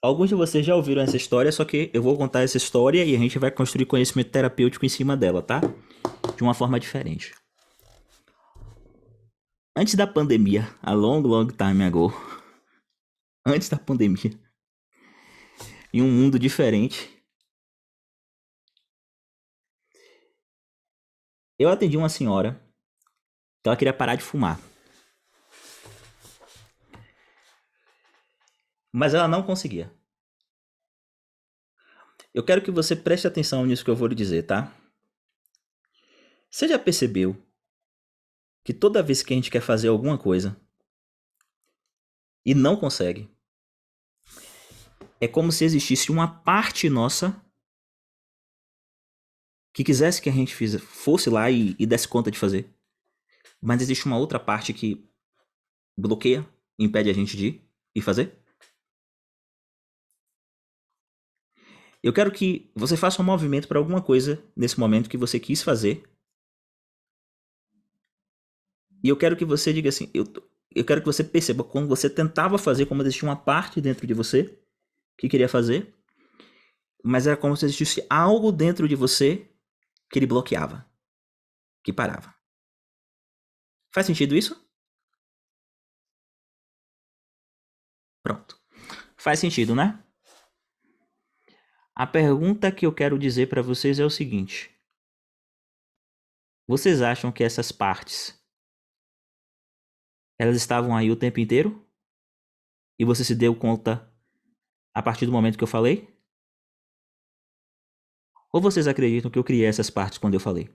Alguns de vocês já ouviram essa história, só que eu vou contar essa história e a gente vai construir conhecimento terapêutico em cima dela, tá? De uma forma diferente. Antes da pandemia, a long, long time ago, antes da pandemia, em um mundo diferente, eu atendi uma senhora que ela queria parar de fumar, mas ela não conseguia. Eu quero que você preste atenção nisso que eu vou lhe dizer, tá? Você já percebeu que toda vez que a gente quer fazer alguma coisa e não consegue, é como se existisse uma parte nossa que quisesse que a gente fosse lá e desse conta de fazer, mas existe uma outra parte que bloqueia, impede a gente de ir e fazer? Eu quero que você faça um movimento para alguma coisa nesse momento que você quis fazer. E eu quero que você diga assim, eu quero que você perceba quando você tentava fazer, como existia uma parte dentro de você que queria fazer, mas era como se existisse algo dentro de você que ele bloqueava, que parava. Faz sentido isso? Pronto. Faz sentido, né? A pergunta que eu quero dizer para vocês é o seguinte: vocês acham que essas partes elas estavam aí o tempo inteiro? E você se deu conta a partir do momento que eu falei? Ou vocês acreditam que eu criei essas partes quando eu falei?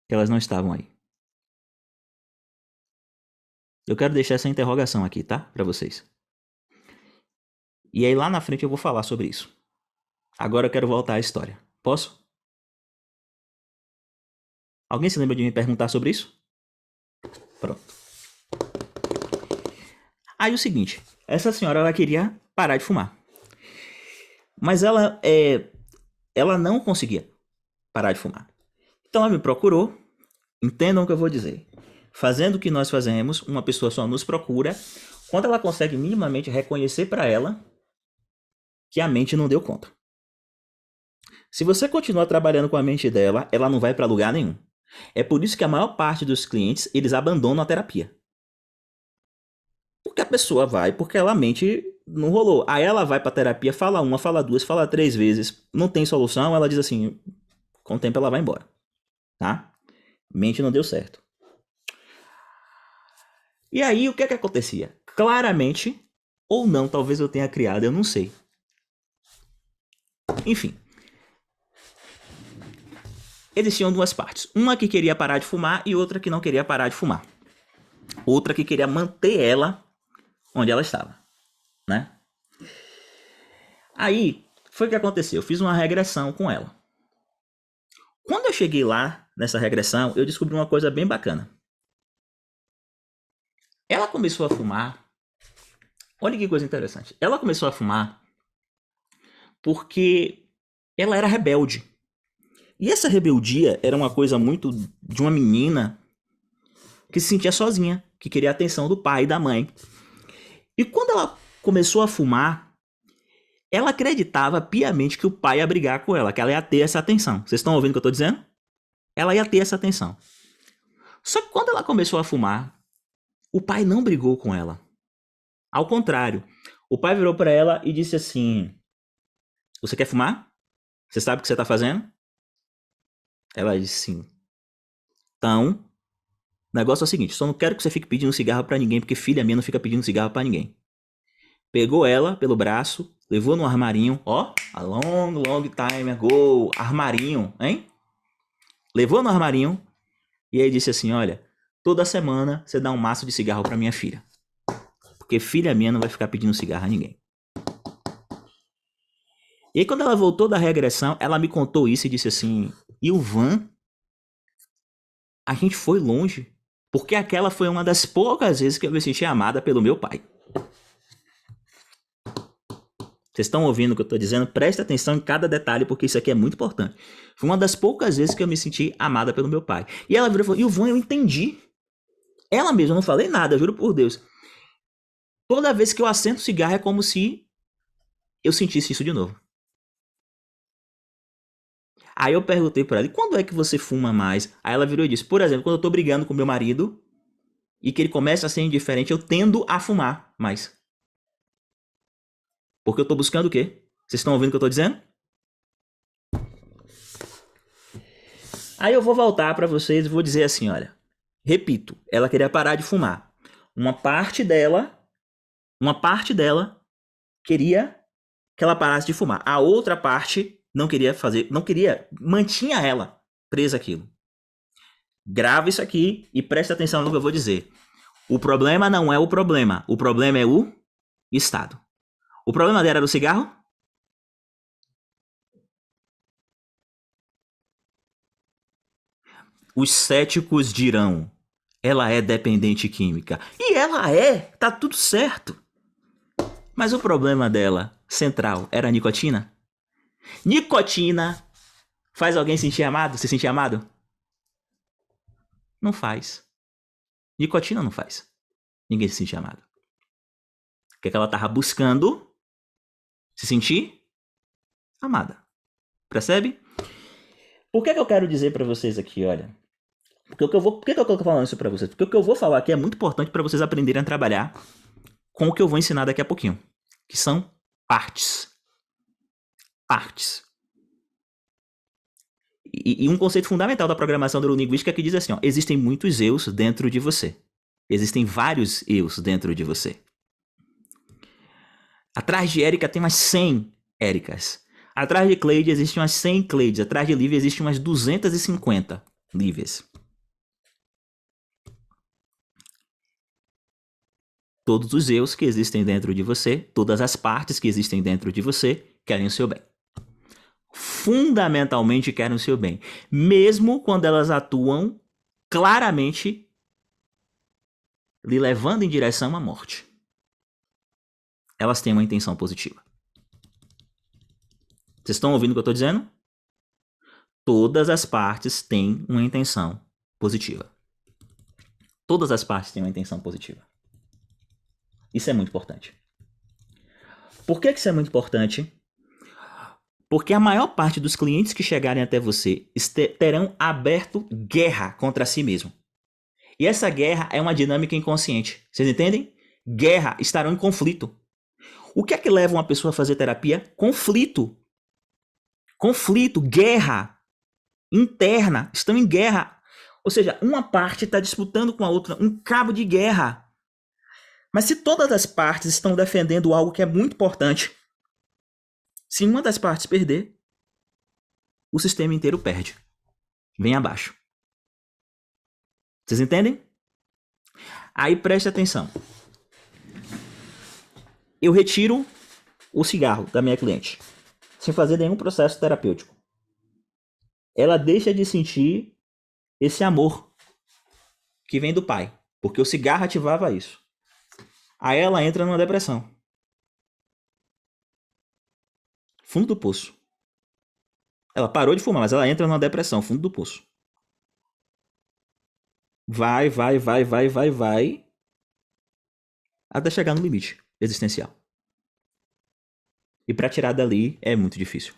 Que elas não estavam aí? Eu quero deixar essa interrogação aqui, tá? Para vocês. E aí lá na frente eu vou falar sobre isso. Agora eu quero voltar à história. Posso? Alguém se lembra de me perguntar sobre isso? Pronto. Aí o seguinte, essa senhora ela queria parar de fumar. Mas ela não conseguia parar de fumar. Então ela me procurou. Entendam o que eu vou dizer. Fazendo o que nós fazemos, uma pessoa só nos procura quando ela consegue minimamente reconhecer para ela que a mente não deu conta. Se você continuar trabalhando com a mente dela, ela não vai para lugar nenhum. É por isso que a maior parte dos clientes, eles abandonam a terapia. Porque a pessoa vai, porque ela mente não rolou. Aí ela vai pra terapia, fala uma, fala duas, fala três vezes, não tem solução, ela diz assim, com o tempo ela vai embora. Tá? Mente não deu certo. E aí o que é que acontecia? Claramente, ou não, talvez eu tenha criado, eu não sei. Enfim. Existiam duas partes. Uma que queria parar de fumar e outra que não queria parar de fumar. Outra que queria manter ela onde ela estava, né? Aí, foi o que aconteceu. Eu fiz uma regressão com ela. Quando eu cheguei lá, nessa regressão, eu descobri uma coisa bem bacana. Ela começou a fumar. Olha que coisa interessante. Ela começou a fumar porque ela era rebelde. E essa rebeldia era uma coisa muito de uma menina que se sentia sozinha, que queria a atenção do pai e da mãe. E quando ela começou a fumar, ela acreditava piamente que o pai ia brigar com ela, que ela ia ter essa atenção. Vocês estão ouvindo o que eu estou dizendo? Ela ia ter essa atenção. Só que quando ela começou a fumar, o pai não brigou com ela. Ao contrário, o pai virou para ela e disse assim: você quer fumar? Você sabe o que você está fazendo? Ela disse sim. Então, o negócio é o seguinte: só não quero que você fique pedindo cigarro para ninguém, porque filha minha não fica pedindo cigarro para ninguém. Pegou ela pelo braço, levou no armarinho, ó, a long, long time ago, armarinho, hein? Levou no armarinho e aí disse assim: olha, toda semana você dá um maço de cigarro para minha filha, porque filha minha não vai ficar pedindo cigarro a ninguém. E aí quando ela voltou da regressão, ela me contou isso e disse assim: Ilvan, a gente foi longe, porque aquela foi uma das poucas vezes que eu me senti amada pelo meu pai. Vocês estão ouvindo o que eu estou dizendo? Presta atenção em cada detalhe, porque isso aqui é muito importante. Foi uma das poucas vezes que eu me senti amada pelo meu pai. E ela virou e falou: Ilvan, eu entendi. Ela mesma, eu não falei nada, juro por Deus. Toda vez que eu acendo o cigarro é como se eu sentisse isso de novo. Aí eu perguntei pra ela, e quando é que você fuma mais? Aí ela virou e disse, por exemplo, quando eu tô brigando com meu marido e que ele começa a ser indiferente, eu tendo a fumar mais. Porque eu tô buscando o quê? Vocês estão ouvindo o que eu tô dizendo? Aí eu vou voltar pra vocês e vou dizer assim, olha. Repito, ela queria parar de fumar. Uma parte dela queria que ela parasse de fumar. A outra parte não queria fazer, não queria, mantinha ela presa aquilo. Grava isso aqui e preste atenção no que eu vou dizer. O problema não é o problema é o estado. O problema dela era o cigarro? Os céticos dirão, ela é dependente química. E ela é, tá tudo certo. Mas o problema dela, central, era a nicotina? Nicotina faz alguém sentir amado? Se sentir amado? Não faz. Nicotina não faz. Ninguém se sentir amado. O que é que ela tava buscando? Se sentir amada. Percebe? Por que eu quero dizer pra vocês aqui, olha? Por que eu tô falando isso pra vocês? Porque o que eu vou falar aqui é muito importante pra vocês aprenderem a trabalhar com o que eu vou ensinar daqui a pouquinho. Que são partes. Partes. E um conceito fundamental da programação neurolinguística que diz assim, ó, existem muitos eus dentro de você. Existem vários eus dentro de você. Atrás de Érica tem umas 100 Éricas. Atrás de Cleide existem umas 100 Cleides. Atrás de Lívia existem umas 250 Lívias. Todos os eus que existem dentro de você, todas as partes que existem dentro de você, querem o seu bem. Fundamentalmente querem o seu bem. Mesmo quando elas atuam claramente lhe levando em direção à morte. Elas têm uma intenção positiva. Vocês estão ouvindo o que eu estou dizendo? Todas as partes têm uma intenção positiva. Todas as partes têm uma intenção positiva. Isso é muito importante. Por que isso é muito importante? Porque a maior parte dos clientes que chegarem até você terão aberto guerra contra si mesmo. E essa guerra é uma dinâmica inconsciente. Vocês entendem? Guerra, estarão em conflito. O que é que leva uma pessoa a fazer terapia? Conflito. Conflito, guerra interna. Estão em guerra. Ou seja, uma parte está disputando com a outra um cabo de guerra. Mas se todas as partes estão defendendo algo que é muito importante, se uma das partes perder, o sistema inteiro perde. Vem abaixo. Vocês entendem? Aí preste atenção. Eu retiro o cigarro da minha cliente, sem fazer nenhum processo terapêutico. Ela deixa de sentir esse amor que vem do pai, porque o cigarro ativava isso. Aí ela entra numa depressão. Fundo do poço. Ela parou de fumar, mas ela entra numa depressão, fundo do poço. Vai, até chegar no limite existencial. E pra tirar dali é muito difícil.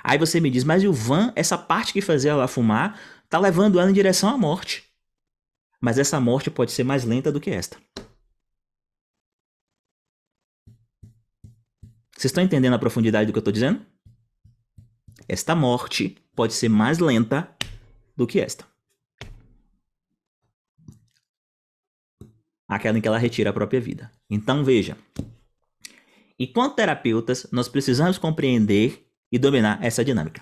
Aí você me diz, mas e o Van, essa parte que fazia ela fumar, tá levando ela em direção à morte. Mas essa morte pode ser mais lenta do que esta. Vocês estão entendendo a profundidade do que eu tô dizendo? Esta morte pode ser mais lenta do que esta. Aquela em que ela retira a própria vida. Então veja. Enquanto terapeutas, nós precisamos compreender e dominar essa dinâmica.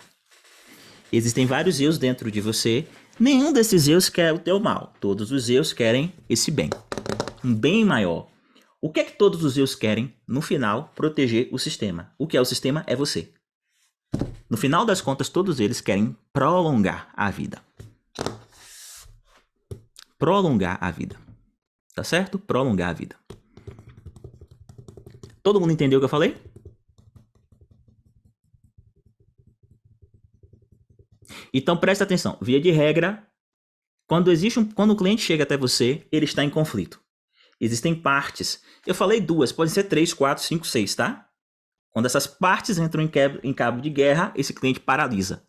Existem vários eus dentro de você. Nenhum desses eus quer o teu mal. Todos os eus querem esse bem. Um bem maior. O que é que todos os eus querem? No final, proteger o sistema. O que é o sistema? É você. No final das contas, todos eles querem prolongar a vida. Prolongar a vida. Tá certo? Prolongar a vida. Todo mundo entendeu o que eu falei? Então presta atenção. Via de regra, quando o cliente chega até você, ele está em conflito. existem partes. Eu falei duas, podem ser 3, 4, 5, 6, tá? Quando essas partes entram em cabo de guerra, esse cliente paralisa.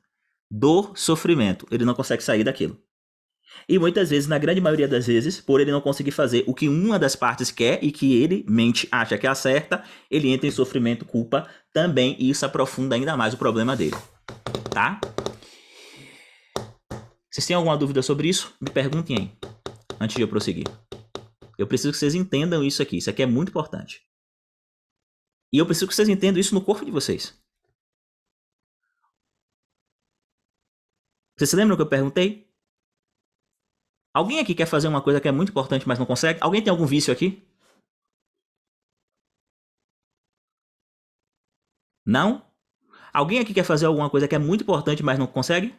Dor, sofrimento. Ele não consegue sair daquilo. E muitas vezes, na grande maioria das vezes, por ele não conseguir fazer o que uma das partes quer e que ele, mente, acha que acerta, ele entra em sofrimento, culpa também, e isso aprofunda ainda mais o problema dele. Tá? Vocês têm alguma dúvida sobre isso? Me perguntem aí, antes de eu prosseguir. Eu preciso que vocês entendam isso aqui. Isso aqui é muito importante. E eu preciso que vocês entendam isso no corpo de vocês. Vocês se lembram que eu perguntei? Alguém aqui quer fazer uma coisa que é muito importante, mas não consegue? Alguém tem algum vício aqui? Não? Alguém aqui quer fazer alguma coisa que é muito importante, mas não consegue?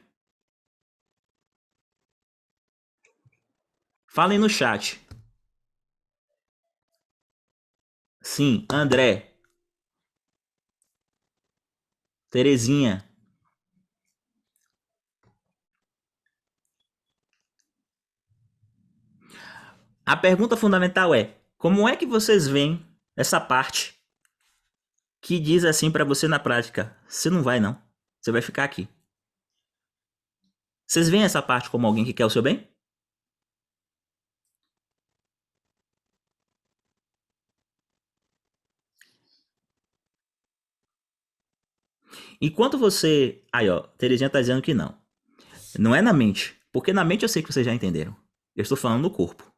Falem no chat. Sim, André. Terezinha. A pergunta fundamental é: como é que vocês veem essa parte que diz assim pra você na prática? Você não vai, não. Você vai ficar aqui. Vocês veem essa parte como alguém que quer o seu bem? Enquanto você... Aí, ó, Terezinha tá dizendo que não. Não é na mente. Porque na mente eu sei que vocês já entenderam. Eu estou falando no corpo.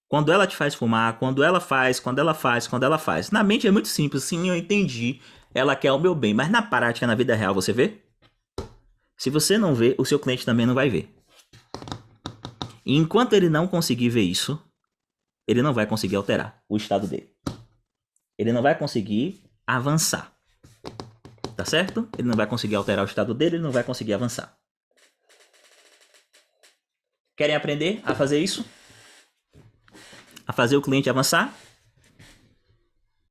Quando ela te faz fumar, quando ela faz. Na mente é muito simples. Sim, eu entendi. Ela quer o meu bem. Mas na prática, na vida real, você vê? Se você não vê, o seu cliente também não vai ver. E enquanto ele não conseguir ver isso, ele não vai conseguir alterar o estado dele. Ele não vai conseguir avançar. Tá certo? Ele não vai conseguir alterar o estado dele, ele não vai conseguir avançar. Querem aprender a fazer isso? A fazer o cliente avançar?